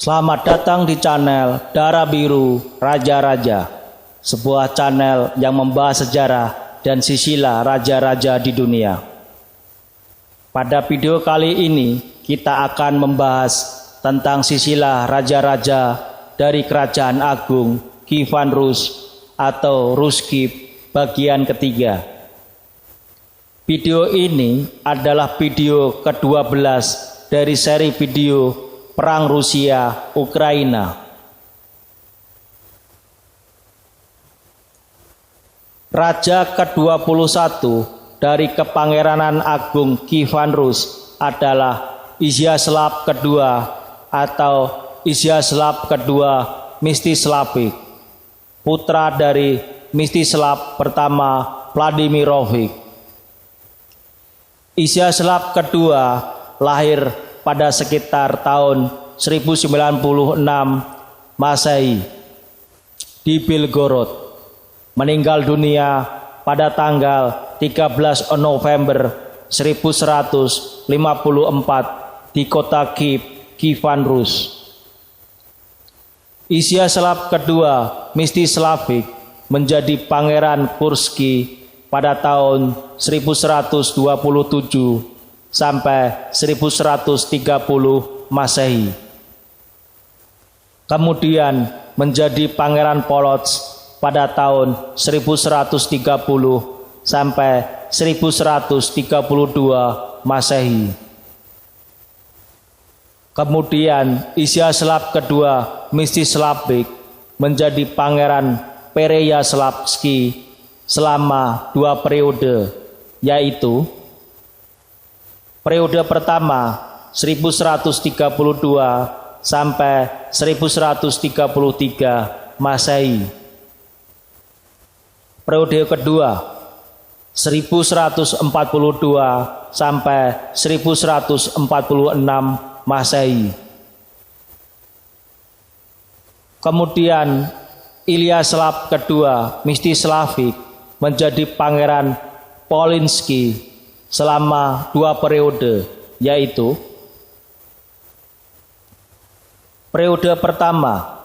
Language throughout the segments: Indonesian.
Selamat datang di channel Darah Biru Raja-Raja, sebuah channel yang membahas sejarah dan silsilah raja-raja di dunia. Pada video kali ini kita akan membahas tentang silsilah raja-raja dari Kerajaan Agung Kievan Rus atau Rus-Kiev bagian ketiga. Video ini adalah video ke-12 dari seri video Perang Rusia-Ukraina. Raja ke-21 dari Kepangeranan Agung Kievan Rus adalah Izyaslav kedua atau Izyaslav kedua Mstislavich, putra dari Mstislav pertama Vladimirovich. Izyaslav kedua lahir pada sekitar tahun 1096 Masehi di Belgorod, meninggal dunia pada tanggal 13 November 1154 di kota Kiev, Kievan Rus. Izyaslav kedua Mstislavich menjadi Pangeran Kurski pada tahun 1127 sampai 1130 Masehi. Kemudian menjadi Pangeran Polotsk pada tahun 1130 sampai 1132 Masehi. Kemudian Izyaslav kedua Mstislavich menjadi Pangeran Pereyaslavski selama 2 periode, yaitu periode pertama 1132 sampai 1133 Masehi. Periode kedua 1142 sampai 1146 Masehi. Kemudian Izyaslav kedua Mstislavich menjadi Pangeran Polinski selama 2 periode, yaitu periode pertama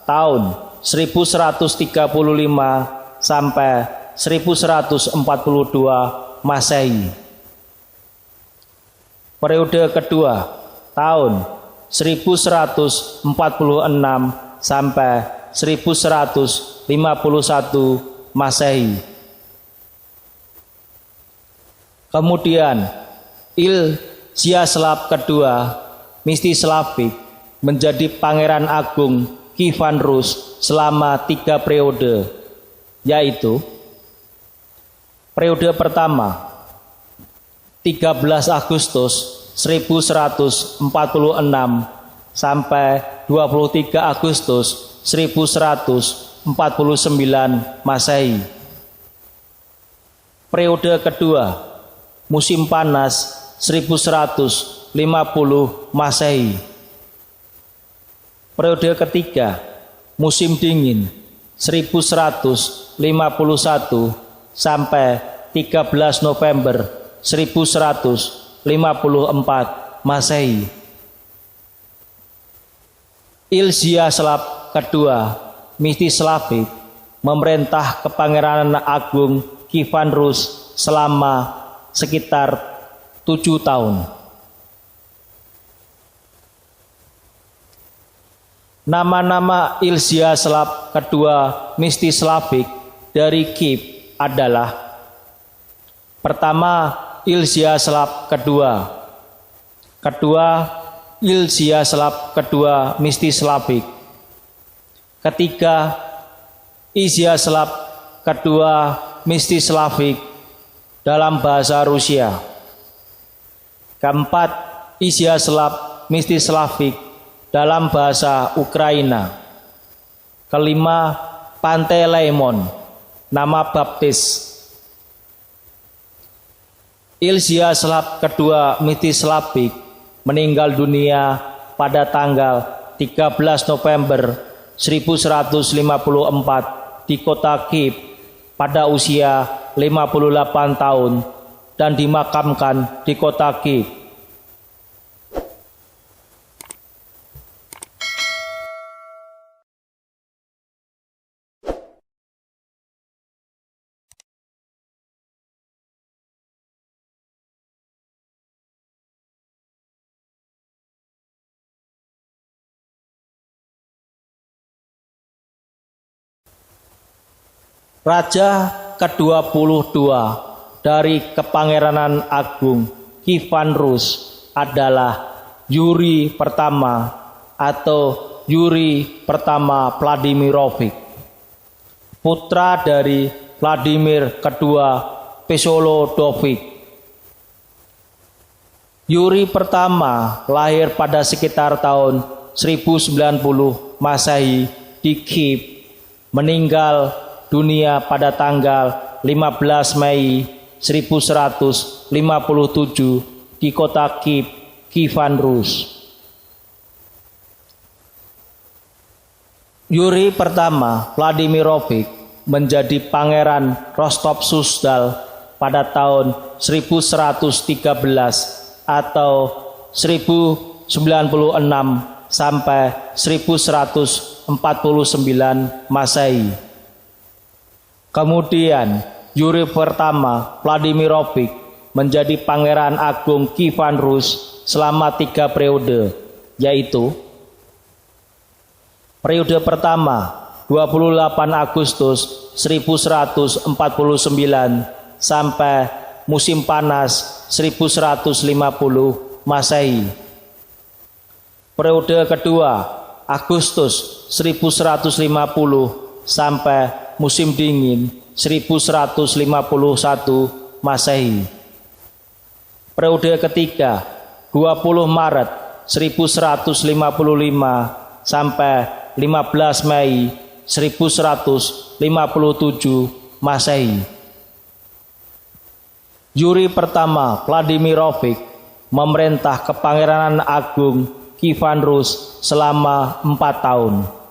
tahun 1135 sampai 1142 Masehi. Periode kedua tahun 1146 sampai 1151 Masehi. Kemudian Izyaslav kedua Mstislavich menjadi Pangeran Agung Kievan Rus selama 3 periode, yaitu periode pertama 13 Agustus 1146 sampai 23 Agustus 1149 Masehi. Periode kedua musim panas 1150 Masehi. Periode ketiga musim dingin 1151 sampai 13 November 1154 Masehi. Izyaslav kedua Mstislavich memerintah Kepangeranan Agung Kievan Rus selama sekitar 7 tahun. Nama-nama Izyaslav kedua Mstislavich dari Kiev adalah: pertama Izyaslav kedua, Izyaslav kedua Mstislavich, ketiga Izyaslav kedua Mstislavich dalam bahasa Rusia, keempat Izyaslav Mstislavich dalam bahasa Ukraina, kelima Panteleimon, nama baptis. Izyaslav kedua Mstislavich meninggal dunia pada tanggal 13 November 1154 di kota Kiev pada usia 58 tahun dan dimakamkan di kota Kiev. Raja ke-22 dari Kepangeranan Agung Kievan Rus adalah Yuri pertama atau Yuri pertama Vladimirovic, putra dari Vladimir kedua Pesolodovic. Yuri pertama lahir pada sekitar tahun 1090 Masehi di Kiev, meninggal dunia pada tanggal 15 Mei 1157 di kota Kiev, Kievan Rus. Yuri pertama Vladimirovic menjadi Pangeran Rostov-Suzdal pada tahun 1113 atau 1096 sampai 1149 Masehi. Kemudian Yuri pertama Vladimirovic menjadi Pangeran Agung Kievan Rus selama 3 periode, yaitu periode pertama 28 Agustus 1149 sampai musim panas 1150 Masehi. Periode kedua Agustus 1150 sampai musim dingin 1151 Masehi. Periode ketiga 20 Maret 1155 sampai 15 Mei 1157 Masehi. Yuri pertama Vladimirovic memerintah Kepangeranan Agung Kievan Rus selama 4 tahun.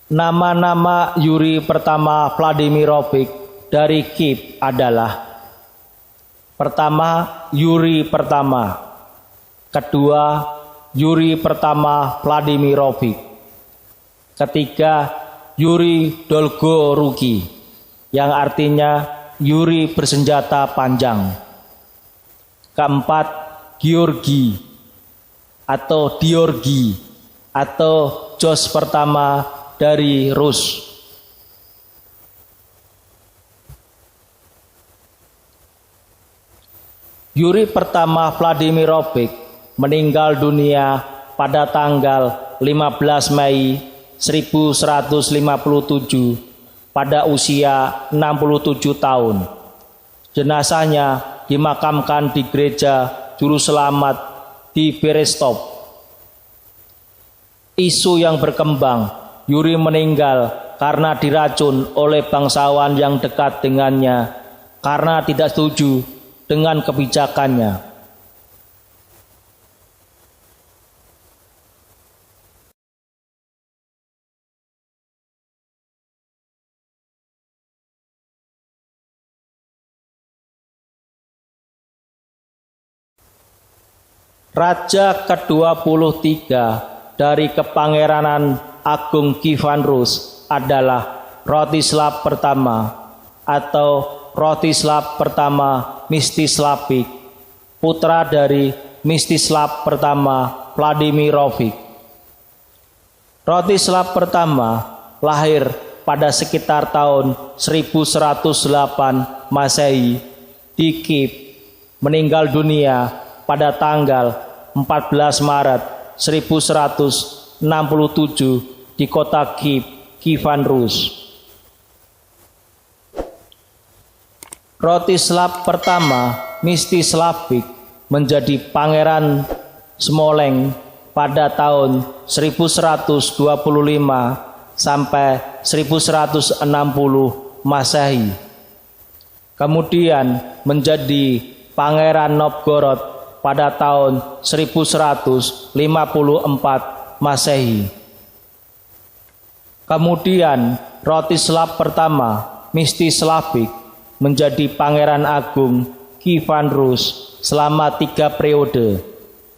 Nama-nama Yuri pertama Vladimirovic dari Kiev adalah: pertama, Yuri pertama; kedua, Yuri pertama Vladimirovic; ketiga, Yuri Dolgoruki, yang artinya Yuri bersenjata panjang; keempat, Georgi atau Diorgi atau Jos pertama dari Rus. Yuri pertama Vladimirovic meninggal dunia pada tanggal 15 Mei 1157 pada usia 67 tahun. Jenazahnya dimakamkan di gereja Juru Selamat di Berestov. Isu yang berkembang, Yuri meninggal karena diracun oleh bangsawan yang dekat dengannya karena tidak setuju dengan kebijakannya. Raja ke-23 dari Kepangeranan Agung Kievan Rus adalah Rostislav pertama atau Rostislav pertama Mstislavich, putra dari Mstislav pertama Vladimirovic. Rostislav pertama lahir pada sekitar tahun 1108 Masehi di Kiev, meninggal dunia pada tanggal 14 Maret 1167 di kota Kiev, Kievan Rus. Rostislav pertama Mstislavich menjadi Pangeran Smolensk pada tahun 1125 sampai 1160 Masehi. Kemudian menjadi Pangeran Novgorod pada tahun 1154 Masehi. Kemudian Rostislav pertama Mstislavich menjadi Pangeran Agung Kievan Rus selama 3 periode,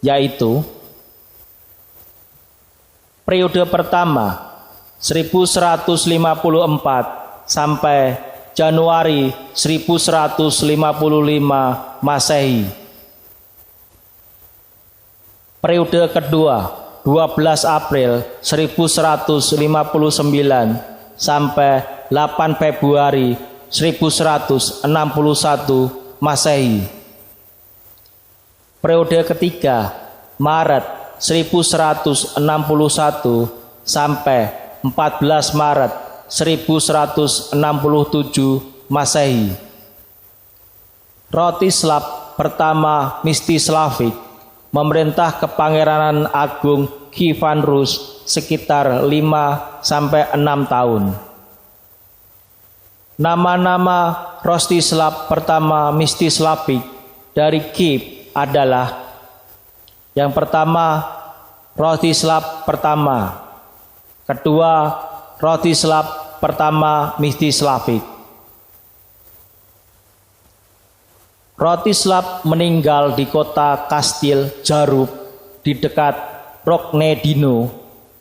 yaitu periode pertama 1154 sampai Januari 1155 Masehi. Periode kedua 12 April 1159 sampai 8 Februari 1161 Masehi. Periode ketiga, Maret 1161 sampai 14 Maret 1167 Masehi. Rostislav pertama Mstislavik memerintah Kepangeranan Agung Kievan Rus sekitar 5 sampai 6 tahun. Nama-nama Rostislav pertama Mstislavik dari Kiev adalah: yang pertama Rostislav pertama, kedua Rostislav pertama Mstislavik. Rostislav meninggal di kota Kastil Jarub di dekat Roknedino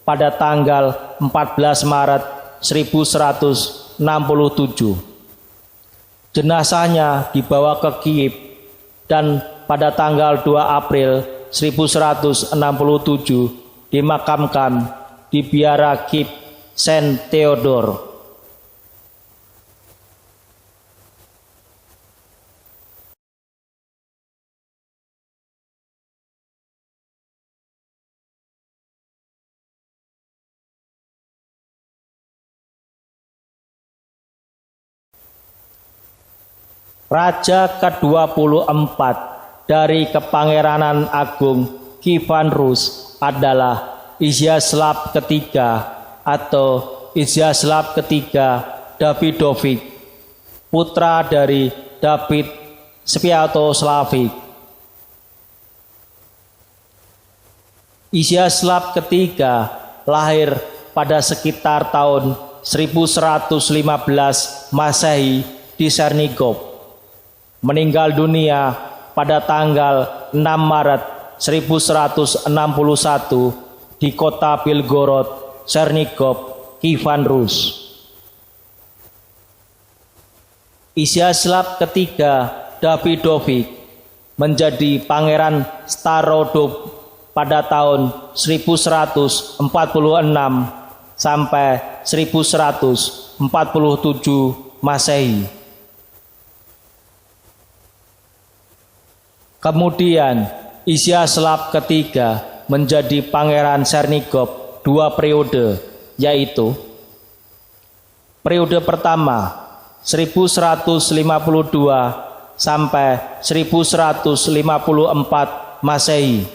pada tanggal 14 Maret 1167. Jenazahnya dibawa ke Kiev dan pada tanggal 2 April 1167 dimakamkan di biara Kiev Saint Theodore. Raja ke-24 dari Kepangeranan Agung Kievan Rus adalah Izyaslav ketiga atau Izyaslav ketiga Davidovich, putra dari David Sviatoslavik. Izyaslav ketiga lahir pada sekitar tahun 1115 Masehi di Chernigov. Meninggal dunia pada tanggal 6 Maret 1161 di kota Belgorod, Chernigov, Kievan Rus. Izyaslav ketiga Davidovich menjadi Pangeran Starodub pada tahun 1146 sampai 1147 Masehi. Kemudian Izyaslav ketiga menjadi Pangeran Chernigov 2 periode, yaitu periode pertama 1152 sampai 1154 Masehi.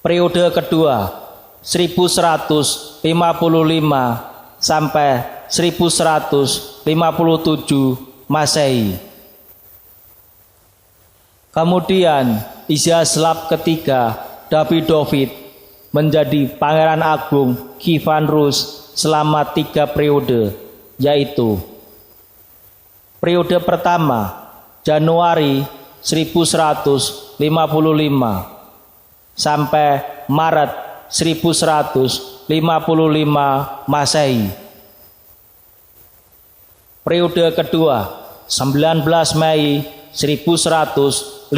Periode kedua 1155 sampai 1157 Masehi. Kemudian Izyaslav ketiga Davidovich menjadi Pangeran Agung Kievan Rus selama 3 periode, yaitu periode pertama Januari 1155 sampai Maret 1155 Masehi. Periode kedua 19 Mei 1157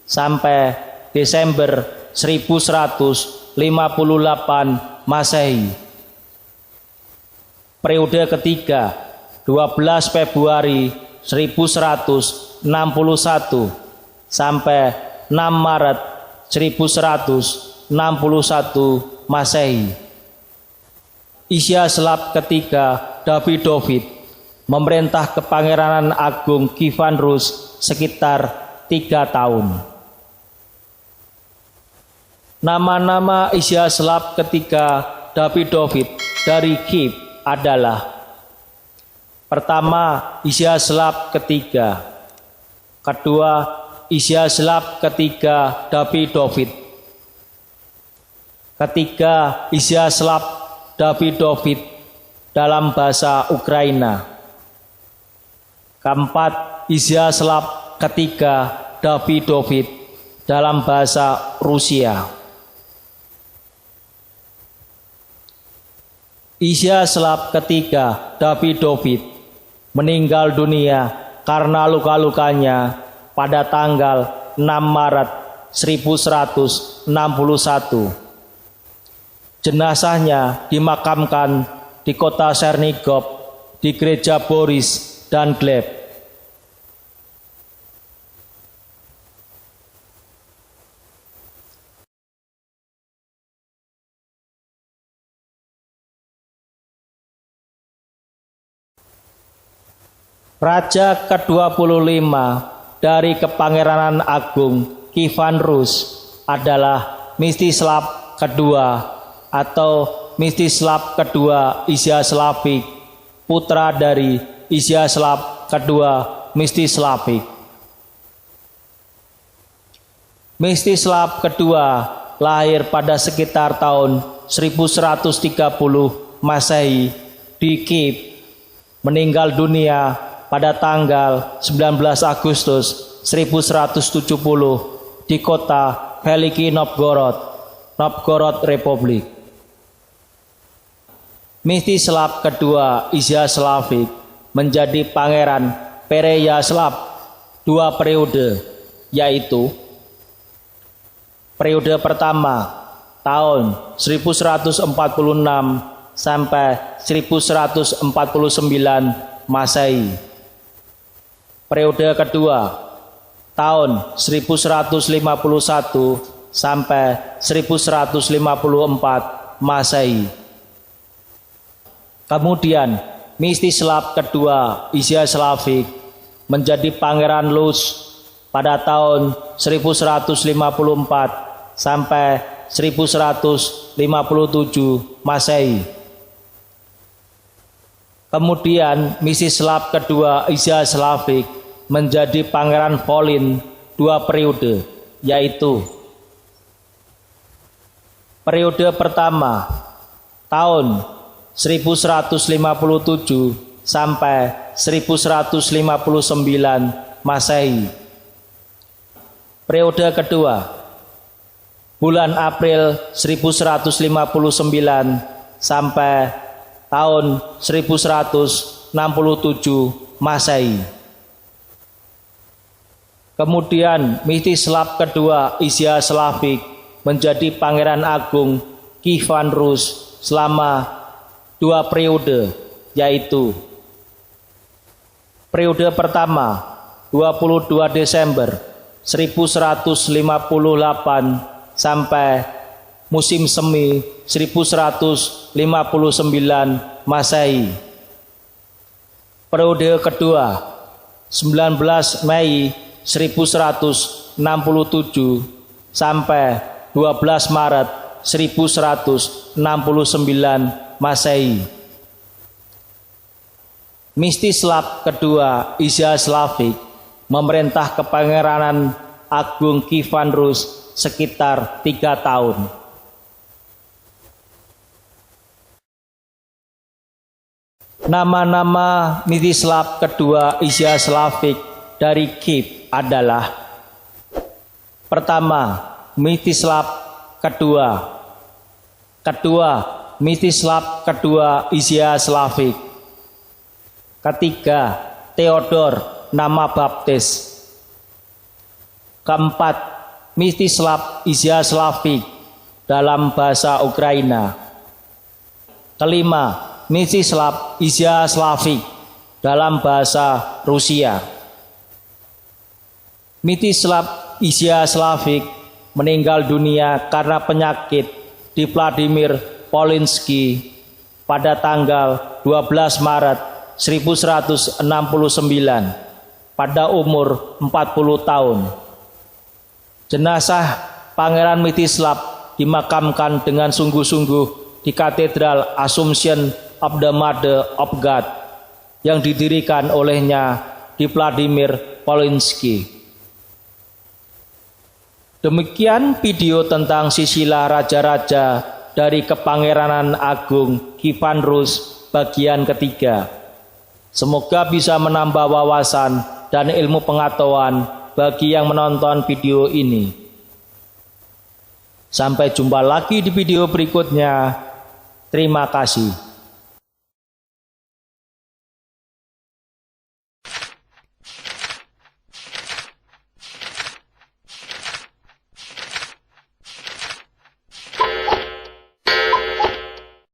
sampai Desember 1158 Masehi. Periode ketiga 12 Februari 1161 sampai 6 Maret 1161 Masehi. Izyaslav ketiga Davidovich memerintah Kepangeranan Agung Kievan Rus sekitar 3 tahun. Nama-nama Izyaslav ketiga Davidovich dari Kiev adalah: pertama Izyaslav ketiga, kedua Izyaslav ketiga Davidovich, ketiga Izyaslav Davidovich dalam bahasa Ukraina, keempat Izyaslav ketiga Davidovich dalam bahasa Rusia. Izyaslav ketiga Davidovich meninggal dunia karena luka-lukanya pada tanggal 6 Maret 1161. Jenazahnya dimakamkan di kota Chernigov di gereja Boris dan Gleb. Raja ke-25 dari Kepangeranan Agung Kievan Rus adalah Mstislav kedua atau Mstislav kedua Izyaslavik, putra dari Izyaslav kedua Mstislavik. Mstislav kedua lahir pada sekitar tahun 1130 Masehi di Kiev, meninggal dunia pada tanggal 19 Agustus 1170 di kota Veliki Novgorod, Novgorod Republik. Mstislav kedua Izyaslavik menjadi Pangeran Pereyaslav dua periode, yaitu periode pertama tahun 1146 sampai 1149 Masehi. Periode kedua tahun 1151 sampai 1154 Masehi. Kemudian Mstislav kedua Izyaslavik menjadi Pangeran Rus pada tahun 1154 sampai 1157 Masehi. Kemudian Mstislav kedua Izyaslavik menjadi Pangeran Volyn dua periode, yaitu periode pertama tahun 1157 sampai 1159 Masehi. Periode kedua bulan April 1159 sampai tahun 1167 Masehi. Kemudian Mstislav kedua Izyaslavik menjadi Pangeran Agung Kievan Rus selama dua periode, yaitu periode pertama 22 Desember 1158 sampai musim semi 1159 Masehi. Periode kedua 19 Mei 1167 sampai 12 Maret 1169 Masehi. Mstislav kedua Izyaslavik memerintah Kepangeranan Agung Kievan Rus sekitar 3 tahun. Nama-nama Mstislav kedua Izyaslavik dari Kiev adalah: pertama, Mstislav kedua. Kedua, Mstislav kedua Izyaslavik. Ketiga, Theodor, nama baptis. Keempat, Mstislav Izyaslavik dalam bahasa Ukraina. Kelima, Mstislav Izyaslavik dalam bahasa Rusia. Mstislav Izyaslavik meninggal dunia karena penyakit di Vladimir Polinsky pada tanggal 12 Maret 1169 pada umur 40 tahun. Jenazah Pangeran Mstislav dimakamkan dengan sungguh-sungguh di Katedral Assumption of the Mother of God yang didirikan olehnya di Vladimir Polinsky. Demikian video tentang silsilah raja-raja dari Kepangeranan Agung Kievan Rus bagian ketiga. Semoga bisa menambah wawasan dan ilmu pengetahuan bagi yang menonton video ini. Sampai jumpa lagi di video berikutnya. Terima kasih.